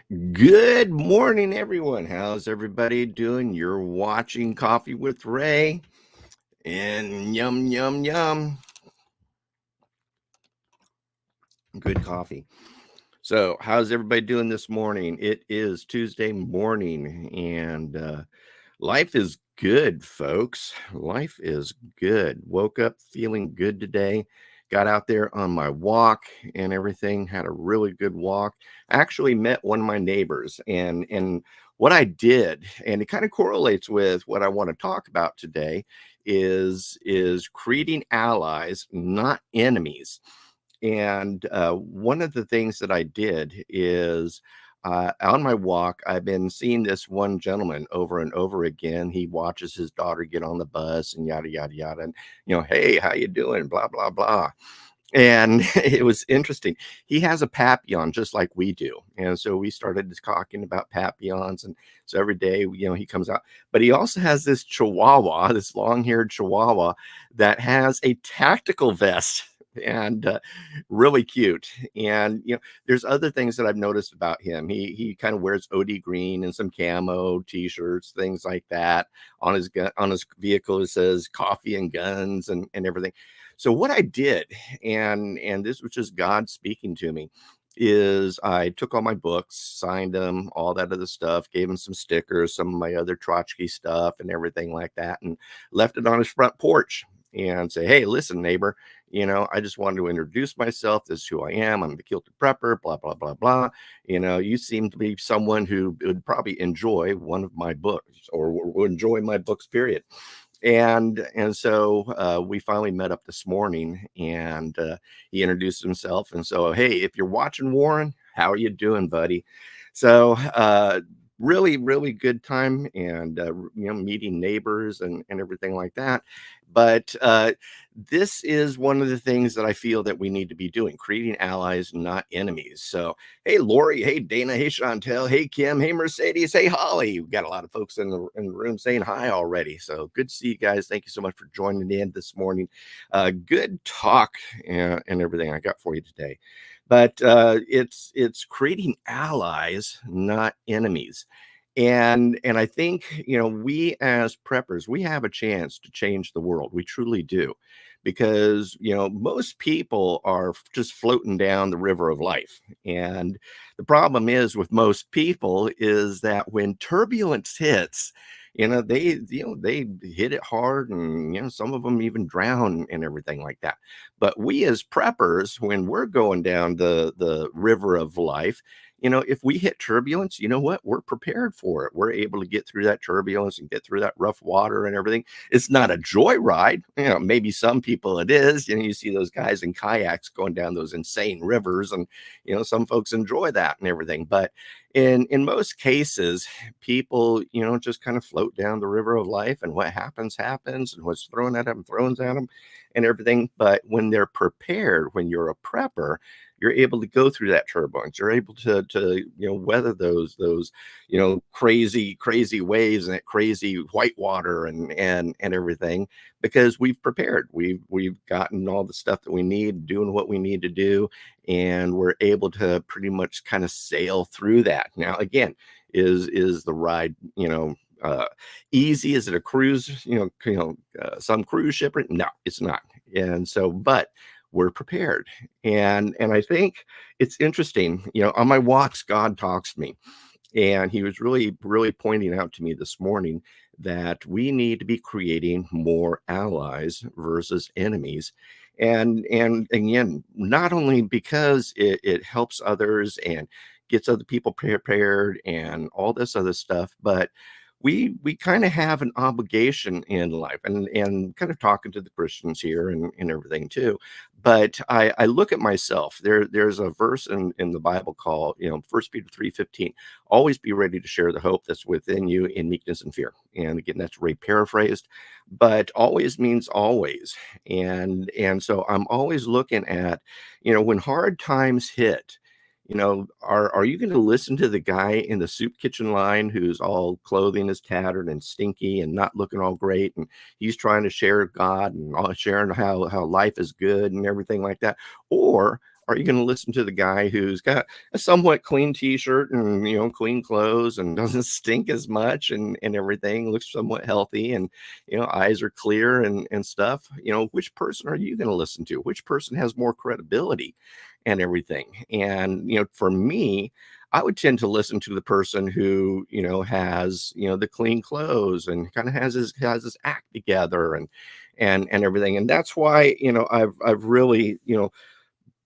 Good morning, everyone. How's everybody doing? You're watching Coffee with Ray, and yum, yum, yum. Good coffee. So, how's everybody doing this morning? It is Tuesday morning, and life is good, folks. Life is good. Woke up feeling good today. Got out there on my walk and everything. Had a really good walk. Actually met one of my neighbors, and what I did, and it kind of correlates with what I want to talk about today, is creating allies, not enemies. And one of the things that I did is on my walk, I've been seeing this one gentleman over and over again. He watches his daughter get on the bus and yada yada yada, and hey, how you doing? Blah blah blah. And it was interesting. He has a papillon just like we do, and so we started talking about papillons. And so every day, he comes out, but he also has this Chihuahua, this long-haired Chihuahua that has a tactical vest. And really cute. And there's other things that I've noticed about him. He kind of wears OD green and some camo t-shirts, things like that. On his vehicle it says coffee and guns and everything. So what I did, and this was just God speaking to me, is I took all my books, signed them, all that other stuff, gave him some stickers, some of my other Trotsky stuff and everything like that, and left it on his front porch and say, hey, listen, neighbor, I just wanted to introduce myself. This is who I am. I'm the Kilted Prepper, blah, blah, blah, blah. You seem to be someone who would probably enjoy one of my books or would enjoy my books, period. And so we finally met up this morning, and he introduced himself. And so, hey, if you're watching, Warren, how are you doing, buddy? So really, really good time, and meeting neighbors and everything like that. But this is one of the things that I feel that we need to be doing, creating allies, not enemies. So hey, Lori, hey, Dana, hey, Chantel, hey, Kim, hey, Mercedes, hey, Holly. We've got a lot of folks in the room saying hi already. So good to see you guys. Thank you so much for joining in this morning. Good talk and everything I got for you today. But it's creating allies, not enemies. And I think, we as preppers, we have a chance to change the world. We truly do. Because, most people are just floating down the river of life. And the problem is with most people is that when turbulence hits, they hit it hard, and some of them even drown and everything like that. But we as preppers, when we're going down the river of life, if we hit turbulence, you know what? We're prepared for it. We're able to get through that turbulence and get through that rough water and everything. It's not a joyride. Maybe some people it is. You see those guys in kayaks going down those insane rivers, and some folks enjoy that and everything. But in most cases, people just kind of float down the river of life, and what happens happens, and what's thrown at them throws at them, and everything. But when they're prepared, when you're a prepper, you're able to go through that turbulence. You're able to weather those crazy waves and that crazy white water and everything, because we've prepared. We've gotten all the stuff that we need, doing what we need to do, and we're able to pretty much kind of sail through that. Now, again, is the ride easy? Is it a cruise? Some cruise ship? No, it's not. And so, but we're prepared. And I think it's interesting. On my walks, God talks to me, and he was really, really pointing out to me this morning that we need to be creating more allies versus enemies. And again, not only because it helps others and gets other people prepared and all this other stuff, but we kind of have an obligation in life, and kind of talking to the Christians here and everything too. But I look at myself. There's a verse in the Bible called, 1 Peter 3:15. Always be ready to share the hope that's within you in meekness and fear. And again, that's Ray paraphrased, but always means always. And so I'm always looking at, when hard times hit, are you going to listen to the guy in the soup kitchen line who's all clothing is tattered and stinky and not looking all great, and he's trying to share God and all sharing how life is good and everything like that? Or are you going to listen to the guy who's got a somewhat clean t-shirt and clean clothes and doesn't stink as much and everything, looks somewhat healthy, and eyes are clear and stuff? Which person are you going to listen to? Which person has more credibility and everything? And for me, I would tend to listen to the person who, has, the clean clothes and kind of has his act together and everything. And that's why, I've really,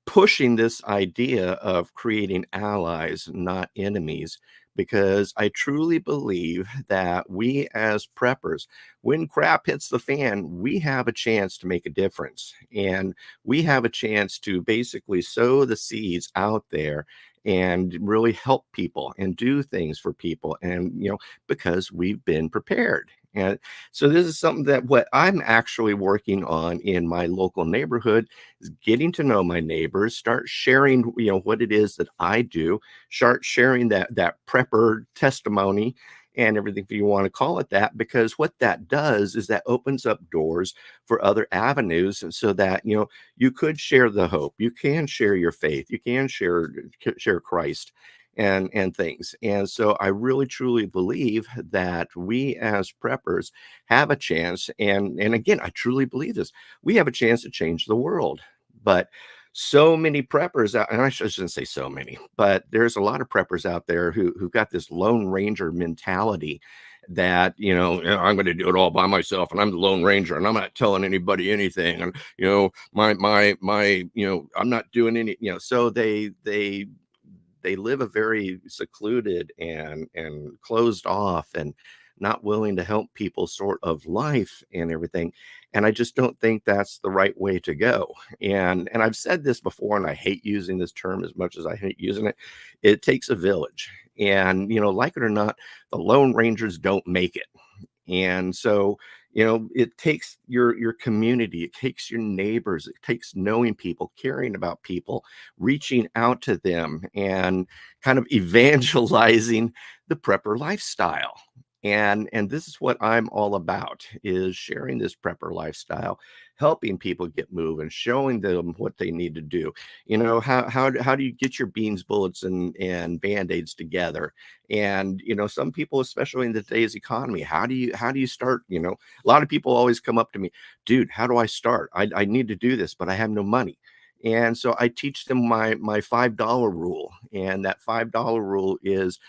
pushing this idea of creating allies, not enemies, because I truly believe that we as preppers, when crap hits the fan, we have a chance to make a difference. And we have a chance to basically sow the seeds out there and really help people and do things for people. And, because we've been prepared. And so this is something that what I'm actually working on in my local neighborhood is getting to know my neighbors, start sharing, what it is that I do, start sharing that prepper testimony and everything, if you want to call it that, because what that does is that opens up doors for other avenues, and so that you could share the hope, you can share your faith, you can share Christ and things. And so I really truly believe that we as preppers have a chance, and again, I truly believe this, we have a chance to change the world. But so many preppers out, and I shouldn't say so many, but there's a lot of preppers out there who've got this Lone Ranger mentality that, I'm going to do it all by myself, and I'm the Lone Ranger, and I'm not telling anybody anything, and I'm not doing any, so they live a very secluded and closed off and not willing to help people sort of life and everything. And I just don't think that's the right way to go. And I've said this before, and I hate using this term as much as I hate using it. It takes a village. And like it or not, the Lone Rangers don't make it. And so, it takes your community, it takes your neighbors, it takes knowing people, caring about people, reaching out to them, and kind of evangelizing the prepper lifestyle. And this is what I'm all about, is sharing this prepper lifestyle, helping people get moving, showing them what they need to do. How do you get your beans, bullets, and band-aids together? And some people, especially in today's economy, how do you start? A lot of people always come up to me, dude, how do I start? I need to do this, but I have no money. And so I teach them my $5 rule. And that $5 rule is,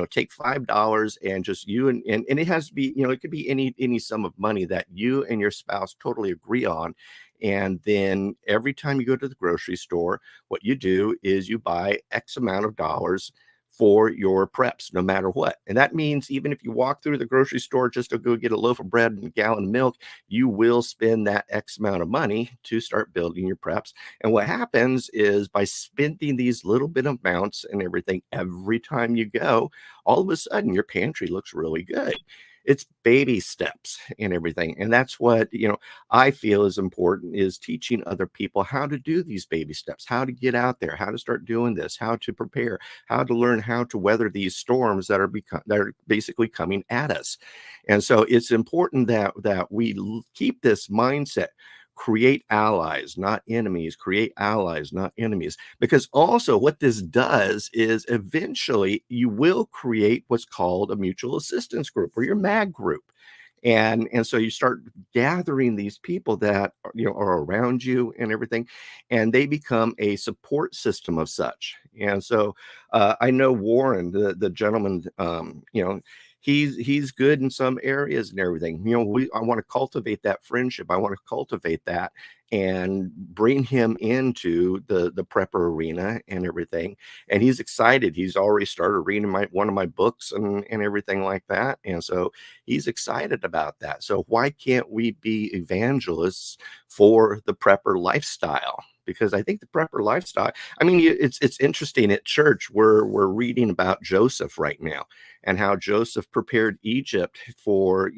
take $5 and just you and it has to be, it could be any sum of money that you and your spouse totally agree on. And then every time you go to the grocery store, what you do is you buy X amount of dollars for your preps, no matter what. And that means even if you walk through the grocery store just to go get a loaf of bread and a gallon of milk, you will spend that X amount of money to start building your preps. And what happens is, by spending these little bit amounts and everything every time you go, all of a sudden your pantry looks really good. It's baby steps and everything. And that's what, I feel is important, is teaching other people how to do these baby steps, how to get out there, how to start doing this, how to prepare, how to learn how to weather these storms that are basically coming at us. And so it's important that we keep this mindset. Create allies, not enemies. Create allies, not enemies. Because also, what this does is eventually you will create what's called a mutual assistance group, or your MAG group. And so you start gathering these people that are around you and everything, and they become a support system of such. And so I know Warren, the gentleman, he's good in some areas and everything. I want to cultivate that friendship. I want to cultivate that and bring him into the prepper arena and everything. And he's excited. He's already started reading one of my books and everything like that. And so he's excited about that. So why can't we be evangelists for the prepper lifestyle? Because I think the prepper lifestyle, I mean, it's interesting. At church, we're reading about Joseph right now, and how Joseph prepared Egypt for,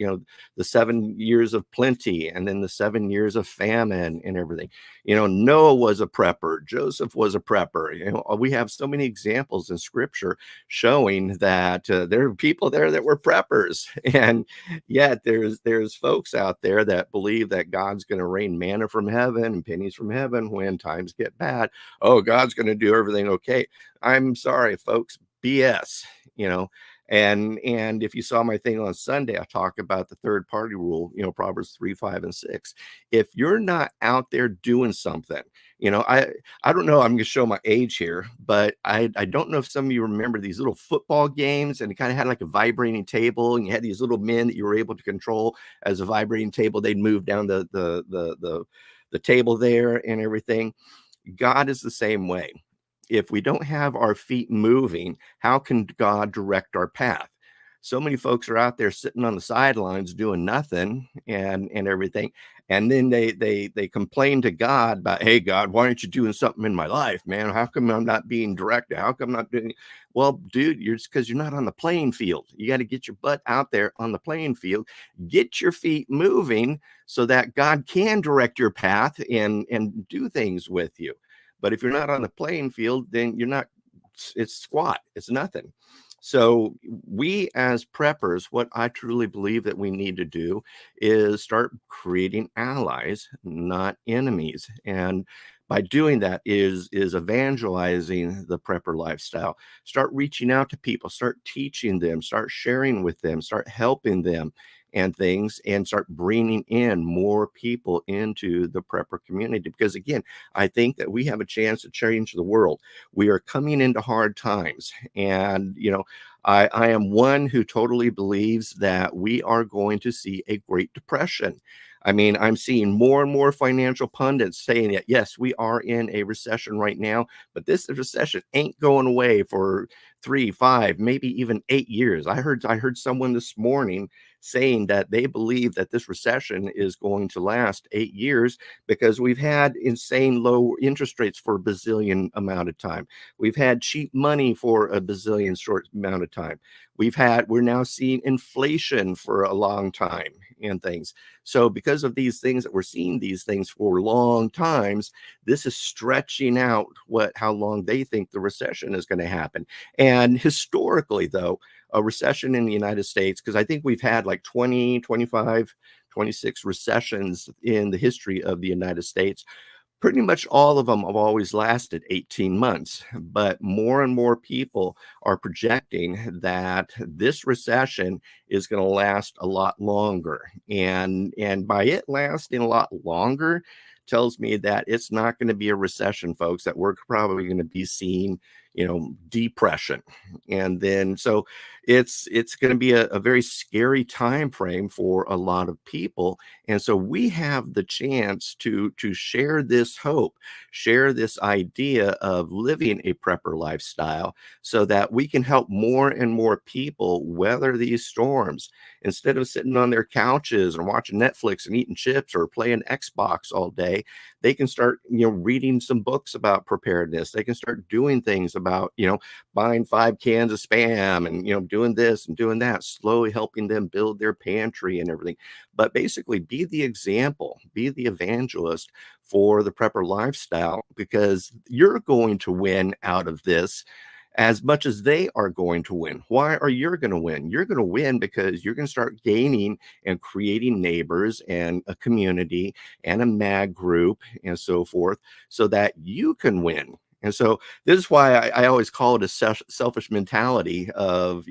the 7 years of plenty and then the 7 years of famine and everything. Noah was a prepper, Joseph was a prepper. We have so many examples in scripture showing that there are people there that were preppers. And yet there's folks out there that believe that God's going to rain manna from heaven and pennies from heaven when times get bad. Oh, God's going to do everything okay. I'm sorry, folks, BS. you know and if you saw my thing on Sunday, I talk about the third party rule, Proverbs 3, 5, and 6. If you're not out there doing something, I don't know, I'm gonna show my age here, but I don't know if some of you remember these little football games, and it kind of had like a vibrating table, and you had these little men that you were able to control as a vibrating table. They'd move down the table there and everything. God is the same way. If we don't have our feet moving, how can God direct our path? So many folks are out there sitting on the sidelines doing nothing and everything. And then they complain to God about, hey, God, why aren't you doing something in my life, man? How come I'm not being directed? How come I'm not doing? Well, dude, you're just because you're not on the playing field. You got to get your butt out there on the playing field, get your feet moving so that God can direct your path and do things with you. But if you're not on the playing field, then you're not, it's squat, it's nothing. So we as preppers, what I truly believe that we need to do is start creating allies, not enemies. And by doing that is evangelizing the prepper lifestyle. Start reaching out to people, start teaching them, start sharing with them, start helping them and things, and start bringing in more people into the prepper community. Because again, I think that we have a chance to change the world. We are coming into hard times. And, I am one who totally believes that we are going to see a Great Depression. I mean, I'm seeing more and more financial pundits saying that, yes, we are in a recession right now, but this recession ain't going away for 3, 5, maybe even 8 years. I heard someone this morning saying that they believe that this recession is going to last 8 years because we've had insane low interest rates for a bazillion amount of time. We've had cheap money for a bazillion short amount of time. We're now seeing inflation for a long time and things. So because of these things that we're seeing these things for long times, this is stretching out how long they think the recession is going to happen. And historically, though, a recession in the United States, because I think we've had like 20, 25, 26 recessions in the history of the United States. Pretty much all of them have always lasted 18 months, but more and more people are projecting that this recession is going to last a lot longer. And by it lasting a lot longer tells me that it's not going to be a recession, folks, that we're probably going to be seeing, depression. And then so it's going to be a very scary time frame for a lot of people. And so we have the chance to share this hope, share this idea of living a prepper lifestyle so that we can help more and more people weather these storms. Instead of sitting on their couches and watching Netflix and eating chips or playing Xbox all day, they can start, reading some books about preparedness. They can start doing things about, buying 5 cans of Spam and, doing this and doing that, slowly helping them build their pantry and everything. But basically be the example, be the evangelist for the prepper lifestyle, because you're going to win out of this as much as they are going to win. Why are you going to win? You're going to win because you're going to start gaining and creating neighbors and a community and a M.A.G group and so forth so that you can win. And so this is why I always call it a selfish mentality of,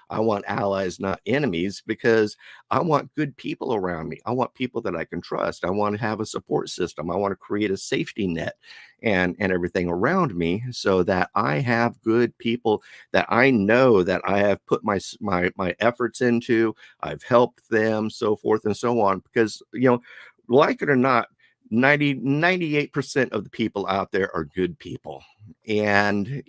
I want allies, not enemies, because I want good people around me. I want people that I can trust. I want to have a support system. I want to create a safety net and everything around me so that I have good people that I know that I have put my efforts into. I've helped them, so forth and so on, because, like it or not, 98% of the people out there are good people. And,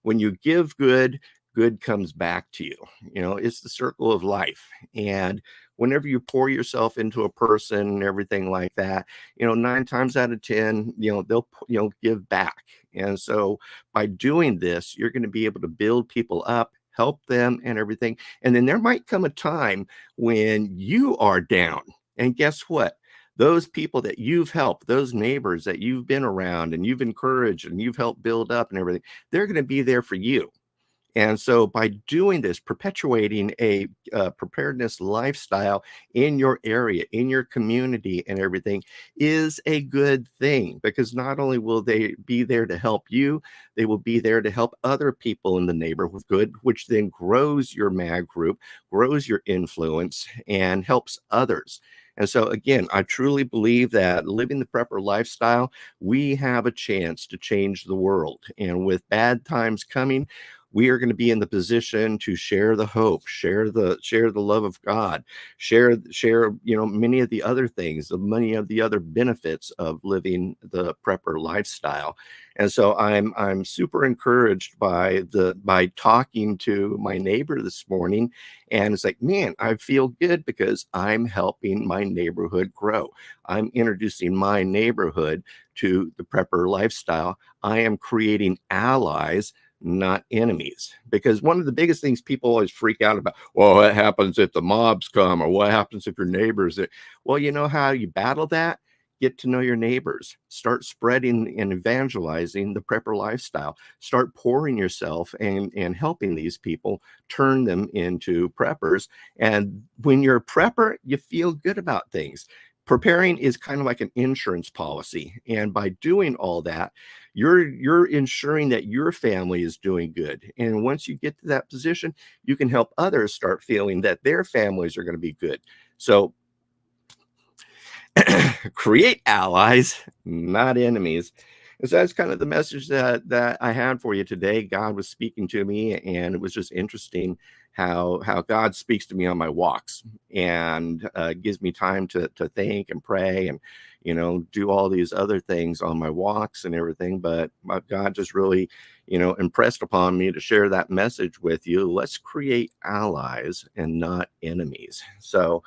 when you give good, good comes back to you. It's the circle of life. And whenever you pour yourself into a person and everything like that, 9 times out of 10, they'll, give back. And so by doing this, you're going to be able to build people up, help them and everything. And then there might come a time when you are down. And guess what? Those people that you've helped, those neighbors that you've been around and you've encouraged and you've helped build up and everything, they're going to be there for you. And so by doing this, perpetuating a preparedness lifestyle in your area, in your community, and everything is a good thing because not only will they be there to help you, they will be there to help other people in the neighborhood, good, which then grows your MAG group, grows your influence, and helps others. And so, again, I truly believe that living the prepper lifestyle, we have a chance to change the world. And with bad times coming, we are going to be in the position to share the hope, share the love of God, share many of the other things, the many of the other benefits of living the prepper lifestyle. And so I'm super encouraged by talking to my neighbor this morning, and it's like, man, I feel good because I'm helping my neighborhood grow. I'm introducing my neighborhood to the prepper lifestyle. I am creating allies, not enemies. Because one of the biggest things people always freak out about, well, what happens if the mobs come, or what happens if your neighbors? Well, you know how you battle that? Get to know your neighbors. Start spreading and evangelizing the prepper lifestyle. Start pouring yourself and helping these people turn them into preppers. And when you're a prepper, you feel good about things. Preparing is kind of like an insurance policy. And by doing all that, you're ensuring that your family is doing good. And once you get to that position, you can help others start feeling that their families are going to be good. So create allies, not enemies. And so that's kind of the message that I had for you today. God was speaking to me, and it was just interesting how God speaks to me on my walks and gives me time to think and pray and do all these other things on my walks and everything. But God just really impressed upon me to share that message with you. Let's create allies and not enemies. So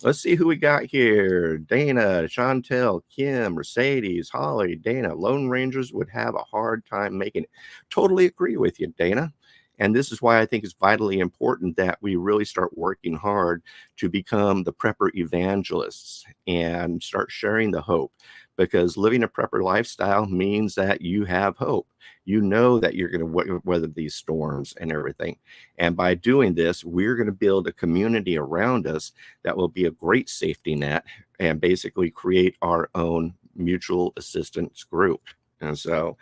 let's see who we got here. Dana, Chantel, Kim, Mercedes, Holly, Dana. Lone Rangers would have a hard time making it. Totally agree with you, Dana. And this is why I think it's vitally important that we really start working hard to become the prepper evangelists and start sharing the hope. Because living a prepper lifestyle means that you have hope. You know that you're going to weather these storms and everything. And by doing this, we're going to build a community around us that will be a great safety net and basically create our own mutual assistance group. And so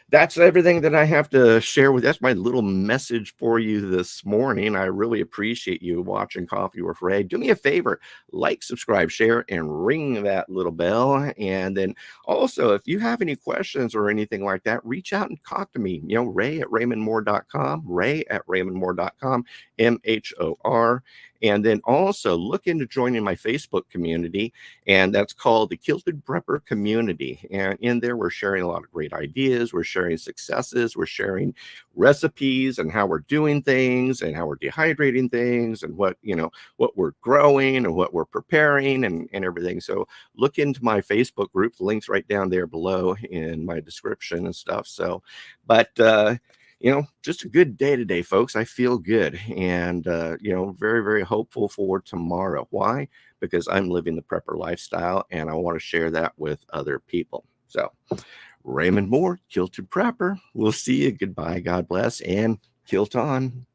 that's everything that I have to share with. That's my little message for you this morning. I really appreciate you watching Coffee with Ray. Do me a favor, like, subscribe, share, and ring that little bell. And then also, if you have any questions or anything like that, reach out and talk to me. Ray at RaymondMoore.com, Ray at RaymondMoore.com, MHOR. And then also look into joining my Facebook community, and that's called the Kilted Prepper Community. And in there, we're sharing a lot of great ideas. We're sharing successes. We're sharing recipes and how we're doing things and how we're dehydrating things and what we're growing and what we're preparing and everything. So look into my Facebook group. The link's right down there below in my description and stuff. So, but just a good day today, folks. I feel good and, very, very hopeful for tomorrow. Why? Because I'm living the prepper lifestyle and I want to share that with other people. So, Raymond Moore, Kilted Prepper. We'll see you. Goodbye. God bless and kilt on.